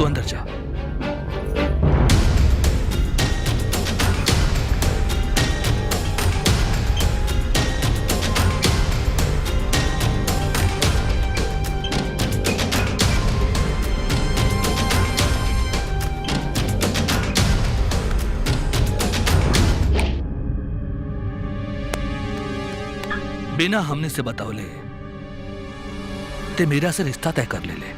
तू अंदर जा। बिना हमने से बताओले ते मीरा से रिश्ता तय कर ले।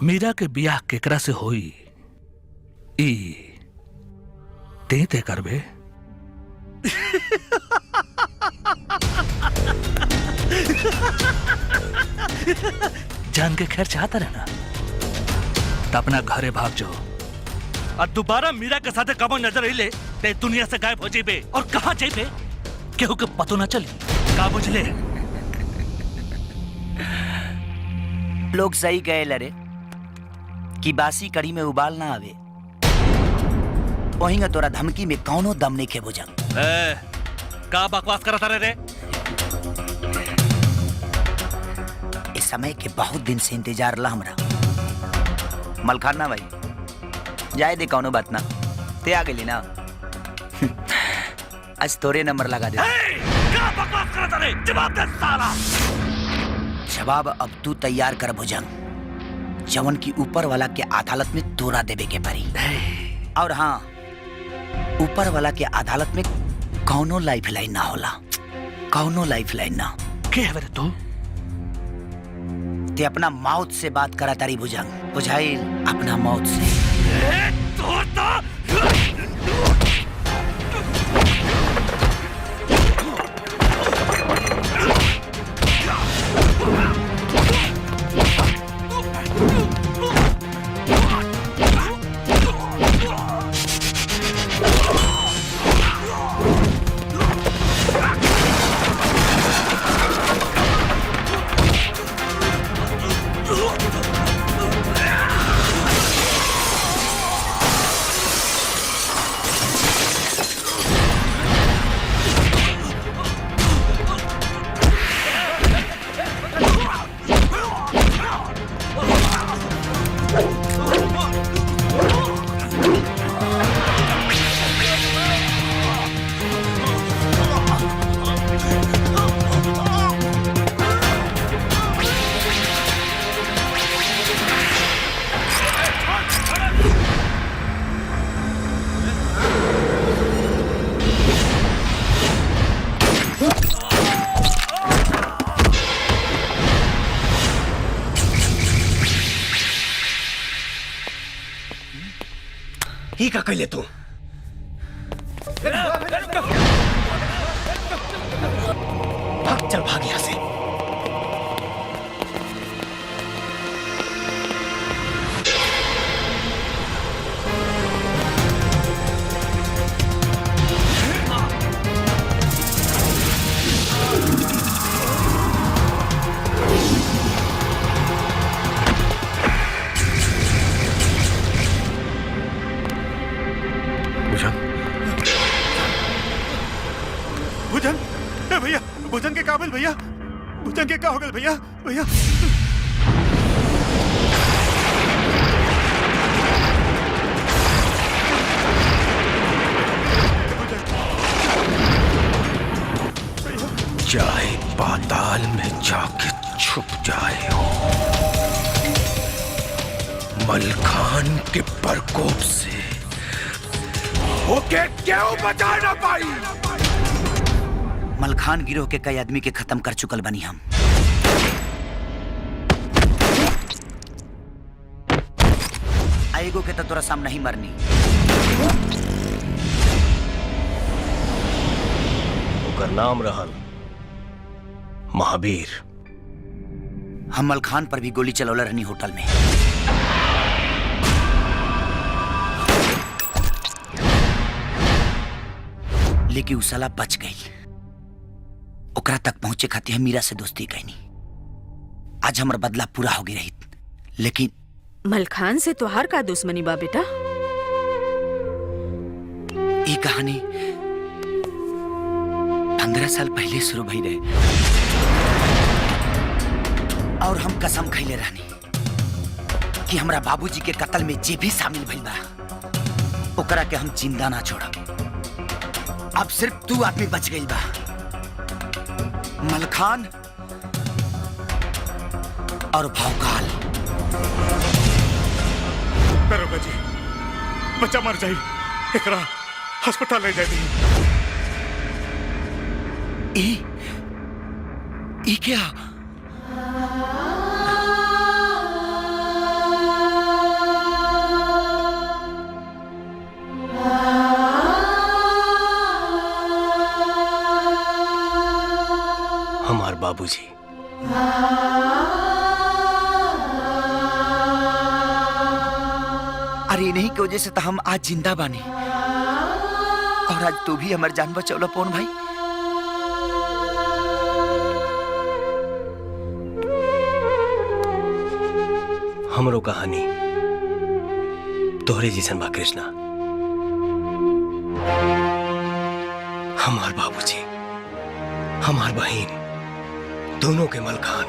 मीरा के बियाह केकरा से होई ई ते तय करबे। जान के खैर चाहता रहना तो अपना घरे भाग जाओ और दोबारा मीरा के साथ कब नजर ले ते दुनिया से गायब हो जाइबे। और कहां जाइबे केहू के पतो ना चली। का बुझले? लोग सही कहे लरे कि बासी कड़ी में उबाल ना आवे। वहीं तोरा धमकी में कौनो दम नहीं के बुझा। का बकवास करता रे? इस समय के बहुत दिन से इंतजार ला हमरा। मलखाना भाई जाए दे, कौनो बात ना। ते आ गई ना आज तोरे नंबर लगा दे। का बकवास करता रे? जवाब दे साला। जवाब अब तू तैयार कर भुजंग, जवन की ऊपर वाला के अदालत में तोरा देवे के परी। और हाँ, ऊपर वाला के अदालत में कौनो लाइफ लाइन ना होला, कौनो लाइफ लाइन ना। क्या है तू? ते अपना मौत से बात करा तारी भुजंग, बुझाइल? अपना मौत से। ही का कैले तू? भाग, चल भाग यहां से। भैया, भुजंग के काबिल भैया, भुजंग के क्या हो गए भैया? भैया चाहे पाताल में जाके छुप जाए हो, मलखान के प्रकोप से होके क्यों बचा ना पाई? मलखान गिरोह के कई आदमी के खत्म कर चुकल बनी हम। आएगो के तो तोरा सामने ही मरनी। ओकर नाम रहल महावीर। हम मलखान पर भी गोली चलौला रहनी होटल में। लेकिन उस साला बच गई। ओकरा तक पहुंचे खातिर हम मीरा से दोस्ती कैनी। आज हमारा बदला पूरा हो गई रही। लेकिन मलखान से तोहार का दुश्मनी बा बेटा? ये कहानी 15 साल पहले शुरू भई रहे। और हम कसम खइले रहनी कि हमरा बाबूजी के कत्ल में जे भी शामिल भइल बा ओकरा के हम जिंदा ना छोड़ब। अब सिर्फ तू आदमी बच गइल बा, मलखान और भौकाल। दरोगा जी, बच्चा मर जाई, एकरा अस्पताल ले जाई। ई क्या? हमार बाबूजी। अरे इन्हीं की वजह से तो हम आज जिंदा बानी, और आज तू भी हमार जान बचौला पवन भाई। हमरो कहानी तोहरे जैसन बा कृष्णा। हमार बाबूजी, हमार बहन, दोनों के मलखान।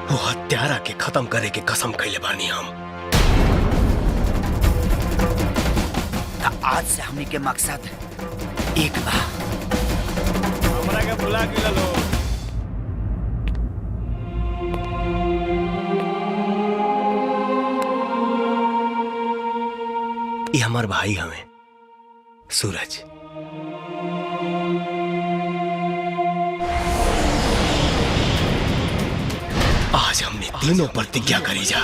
वो हत्यारा के खत्म करे के कसम खइले बानी हम। आज से हमनी के मकसद एक बा। हमरा के बुला के लो। ये हमार भाई हमें सूरज। आज हमने तीनों प्रतिज्ञा करी जा।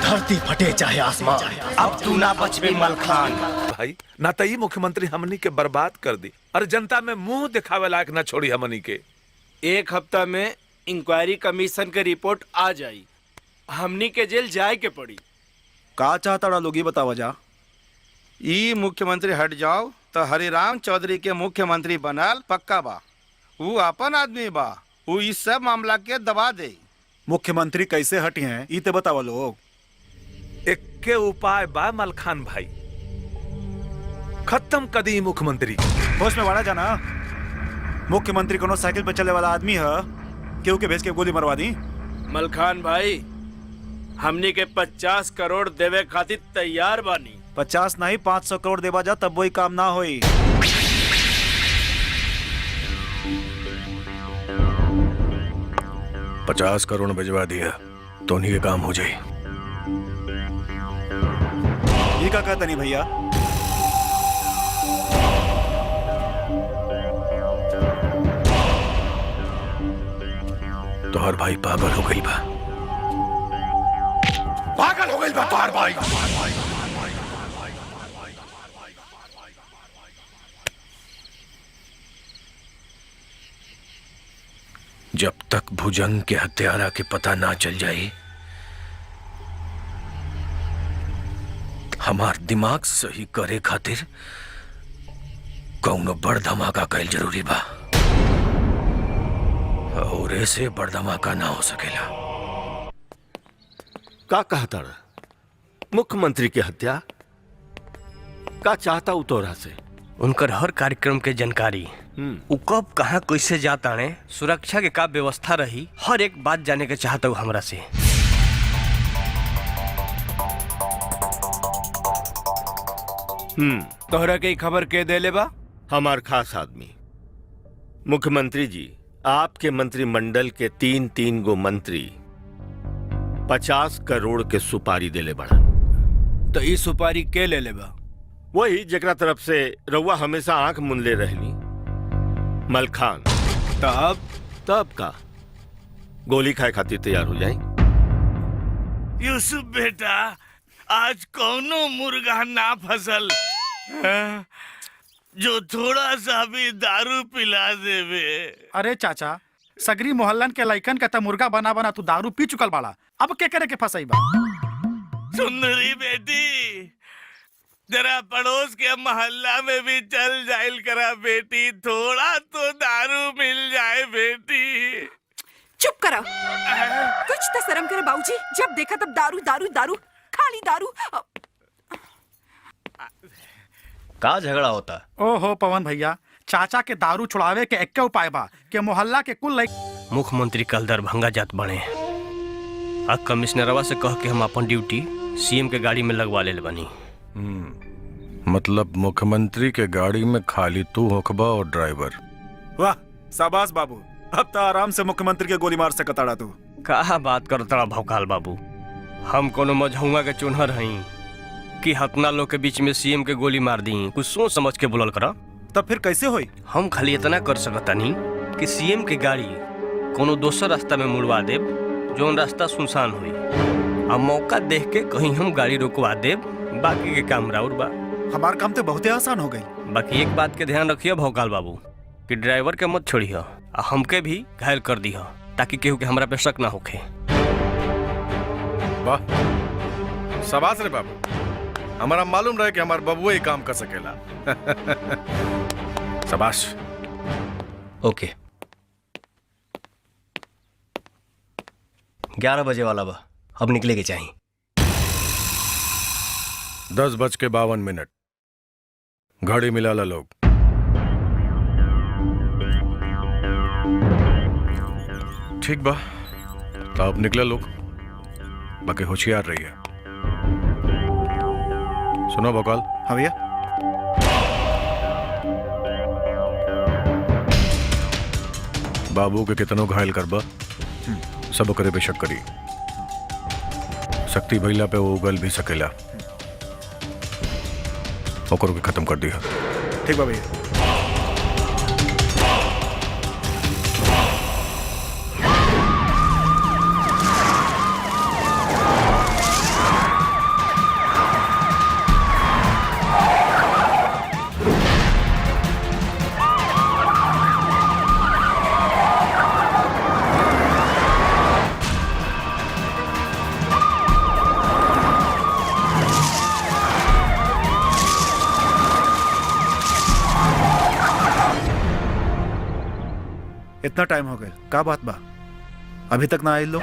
धरती फटे चाहे आसमान, अब तू ना बचबे मलखान। भाई ना तो ये मुख्यमंत्री हमनी के बर्बाद कर दी और जनता में मुंह दिखावे लायक ना छोड़ी हमनी के। एक हफ्ता में इंक्वायरी कमीशन के रिपोर्ट आ जाई, हमनी के जेल जाए के पड़ी। का चाहता लोग ये बतावा जा। ई मुख्यमंत्री हट जाओ तो हरिराम चौधरी के मुख्यमंत्री बनाल पक्का बा। वो अपन आदमी बा, वो इस सब मामला के दबा दे। मुख्यमंत्री कैसे हटी हैं ये तो बतावा लोग। एक के उपाय बा मलखान भाई, खत्म कदी मुख्यमंत्री। होश में वाड़ा जाना। मुख्यमंत्री कोनो साइकिल पे चले वाला आदमी है, केहू के भेज के गोली मरवा दी। मलखान भाई, हमनी के 50 करोड़ देवे खातिर तैयार बानी। 50 नहीं 500 करोड़ देवा जा तब वही काम ना होई। $50 करोड़ भिजवा दिया तो उन्हीं के काम हो जाए। ये क्या कहता नहीं भैया। तो हर भाई पागल हो गई बा। पागल हो गई बा तोहर भाई। जब तक भुजंग के हत्यारा के पता ना चल जाए, हमार दिमाग सही करे खातिर कौनो बड़ धमाका कैल जरूरी बा, और ऐसे बड़ धमाका ना हो सकेला। का कहता मुख्यमंत्री की हत्या का चाहता उतोरा से? उनकर हर कार्यक्रम के जानकारी, उ कब कहाँ कैसे जाता ने, सुरक्षा के का व्यवस्था रही, हर एक बात जाने के चाहता हूँ हमरा से। तोहरा के खबर के देले बा? हमार खास आदमी मुख्यमंत्री जी, आपके मंत्रिमंडल के 3 गो मंत्री 50 करोड़ के सुपारी देले बड़ा। तो ई सुपारी के ले बा? वही जकरा तरफ से रउआ हमेशा आंख मुनले रहनी, मलखान। तब का गोली खाए खातिर तैयार हो जाए। यूसुफ बेटा, आज कौनो मुर्गा ना फसल जो थोड़ा सा भी दारू पिला देवे। अरे चाचा, सगरी मोहल्लन के लइकन के त मुर्गा बना बना तू दारू पी चुकल बाड़ा, अब के करे के फसाई बा। सुंदरी बेटी, जरा पड़ोस के मोहल्ला में भी चल जाइल करा बेटी, थोड़ा तो दारू मिल जाए बेटी। चुप करा, कुछ तो शर्म करे बाबूजी। जब देखा तब दारू दारू दारू, खाली दारू। का झगड़ा होता? ओहो पवन भैया, चाचा के दारू छुड़ावे के एक्के उपाय बा के मोहल्ला के कुल मुख्यमंत्री कल दरभंगा जात बने। आ कमिश्नरवा से कह के हम अपन ड्यूटी सीएम के गाड़ी में लगवा ले बनी। मतलब मुख्यमंत्री के गाड़ी में खाली तू होखबा और ड्राइवर। वाह शाबाश बाबू, अब तो आराम से मुख्यमंत्री के गोली मार सकताड़ा तू। कहा बात करता भौकाल बाबू, हम कोनो मझौआ के चुनहर हई कि हतना लोग के बीच में सीएम के गोली मार दी? कुछ सोच समझ के बोलल करा। तब फिर कैसे होई? हम खाली इतना कर सकतानी कि सीएम के गाड़ी कोनो दोसर रास्ता में मुड़वा देब, जोन रास्ता सुनसान हुई। अब मौका देख के कहीं हम गाड़ी रोकवा देब, बाकी के काम राउर बा। हमार काम तो बहुत आसान हो गई। बाकी एक बात के ध्यान रखिए भौकाल बाबू कि ड्राइवर के मत छोड़िए, हमके भी घायल कर दी ताकि केहू के हमरा पे शक ना होखे। वाह शाबाश रे बाबू, हमारा मालूम रहे कि हमार बबुआ ही काम कर सकेला। शाबाश। ओके 11 बजे वाला बा, अब निकले के चाहिए। 10:52 घड़ी मिला ला लोग। ठीक बा, तो अब निकले लोग, बाकी होशियार रहिए। सुनो भोकाल। हाँ भैया। बाबू के कितनों घायल करबा, सब करे पे शक करी। शक्ति भैला पे वो उगल भी सकेला, ओकरो के खत्म कर दिया। ठीक बा भैया। इतना टाइम हो गया, का बात बा? अभी तक ना आए लोग?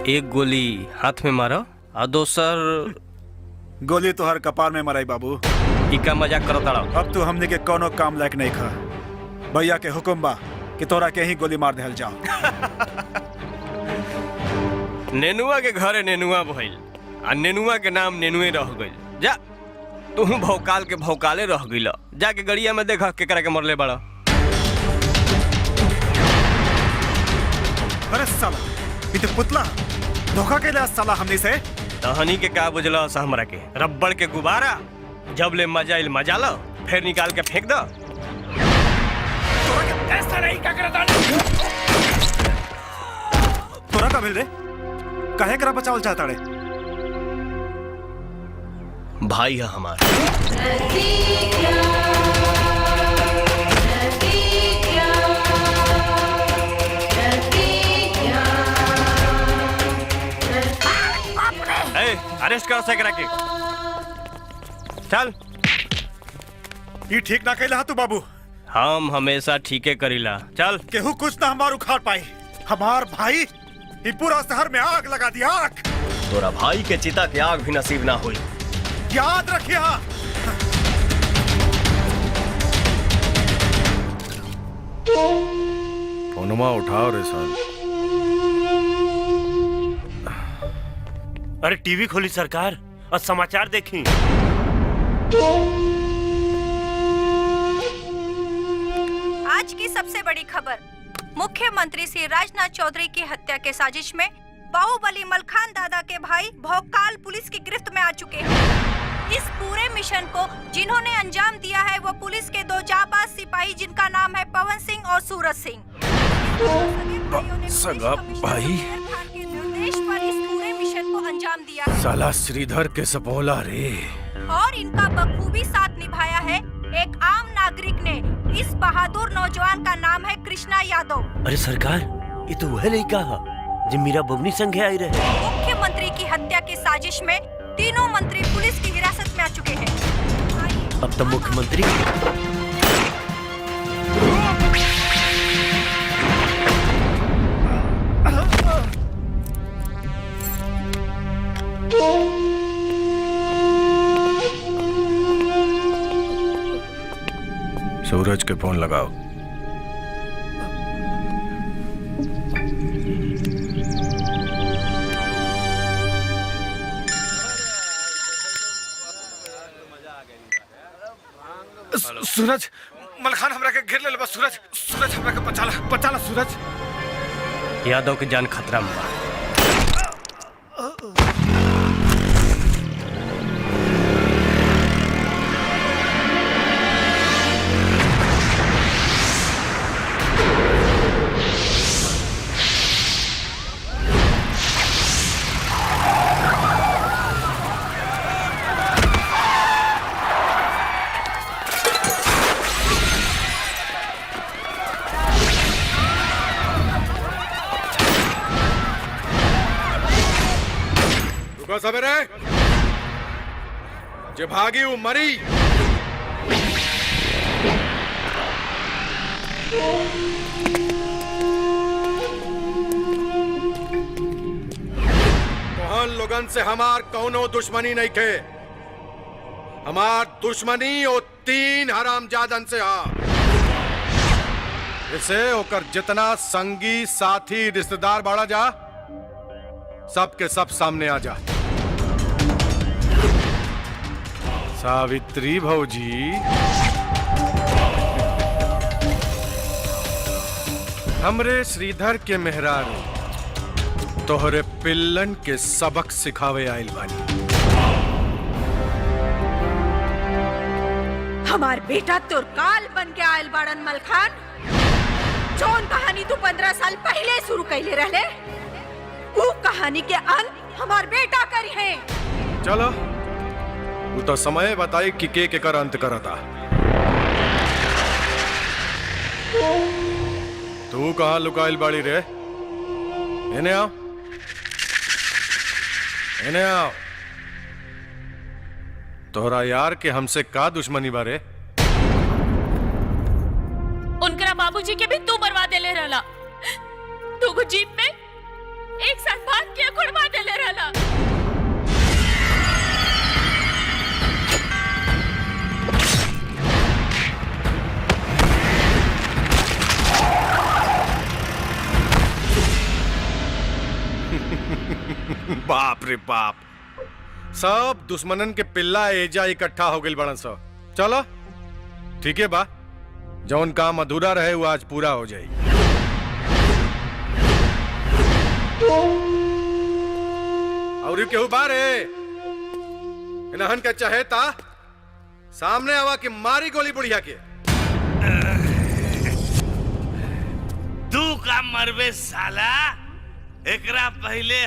एक गोली हाथ में मारो और दोसर गोली तो हर कपार में मराई बाबू। इका मजाक करो ताड़ा। अब तू हमने के कोनो काम लायक नहीं खा। भैया के हुक्म बा कि तोरा के ही गोली मार देहल जाओ। नेनुआ के घरे नेनुआ भइल आ नेनुआ के नाम नेनुए रह गइल। जा तू भौकाल के भौकाले रह गइल। जाके गड़िया में देखा केकरा के मरले बड़ा। अरे साला, ये तो पुतला धोखा के लिया साला हमने से। तहनी के का बुझला सा हमरा के? रबड़ के गुब्बारा, जब ले मजा इल मजा लो, फिर निकाल के फेंक दो। ऐसा नहीं क्या करता? तोरा का मिल रे? काहे करा बचावल चाहता रे? भाई है हमारा। अरेस्ट करो सकरा के। चल। ये ठीक ना कहला तू बाबू। हम हमेशा ठीके करीला। चल। केहू कुछ ना हमार उखाड़ पाई। हमार भाई ये पूरा शहर में आग लगा दी। आग। तोरा भाई के चिता के आग भी नसीब ना हुई। याद रखिया। फोनमा उठाओ रे साल। अरे टीवी खोली सरकार और समाचार देखी। आज की सबसे बड़ी खबर, मुख्यमंत्री श्री राजनाथ चौधरी की हत्या के साजिश में बाहुबली मलखान दादा के भाई भोकाल पुलिस की गिरफ्त में आ चुके हैं। इस पूरे मिशन को जिन्होंने अंजाम दिया है वो पुलिस के 2 जाबाज सिपाही जिनका नाम है पवन सिंह और सूरज सिंह। सगा भाई निर्देश पर इस पूरे मिशन को अंजाम दिया है साला श्रीधर के सपोला रे। और इनका बखूबी साथ निभाया है एक आम नागरिक ने। इस बहादुर नौजवान का नाम है कृष्णा यादव। अरे सरकार, ये तो वह नहीं कहा जो मीरा बबनी संग आई रहे। मुख्यमंत्री की हत्या की साजिश में तीनों मंत्री पुलिस की हिरासत में आ चुके हैं। अब तो मुख्यमंत्री सूरज के फोन लगाओ। सूरज मलखान हमरा के घेर ले बस। सूरज हमरा के बचाला सूरज। यादव के जान खतरा में बा। सबेरे जे भागी वो मरी। तोहन लोगन से हमार कौनो दुश्मनी नहीं थे। हमार दुश्मनी ओ 3 हरामजादन से हा। इसे ओकर जितना संगी साथी रिश्तेदार बाड़ा जा सबके सब सामने आ जा। सावित्री भौजी, हमरे श्रीधर के मेहरारू तोहरे पिल्लन के सबक सिखावे आइल बानी। हमार बेटा तुरकाल बन के आयल बाड़न मलखान। जौन कहानी तू 15 साल पहले शुरू कैले रहले, वो कहानी के अंत हमार बेटा करी है। चलो वो तो समय बताई कि के कर अंत करता। तू कहाँ लुकाइल बाड़ी रे? इन्हें आओ, इन्हें आओ। तोहरा यार के हमसे का दुश्मनी बारे? उनकरा बाबूजी के भी तू मरवा देले रहला। तू जीप में एक साथ भाग के गुड़वा देले रहला। बाप रे बाप, सब दुश्मनन के पिल्ला एजा इकट्ठा हो गइल बड़न सब। चलो ठीक है बा, जौन काम अधूरा रहे वो आज पूरा हो जाई। और केहू बारे इन्हन के चाहेता सामने आवा कि मारी गोली बुढ़िया के। तू का मरबे साला। एकरा पहले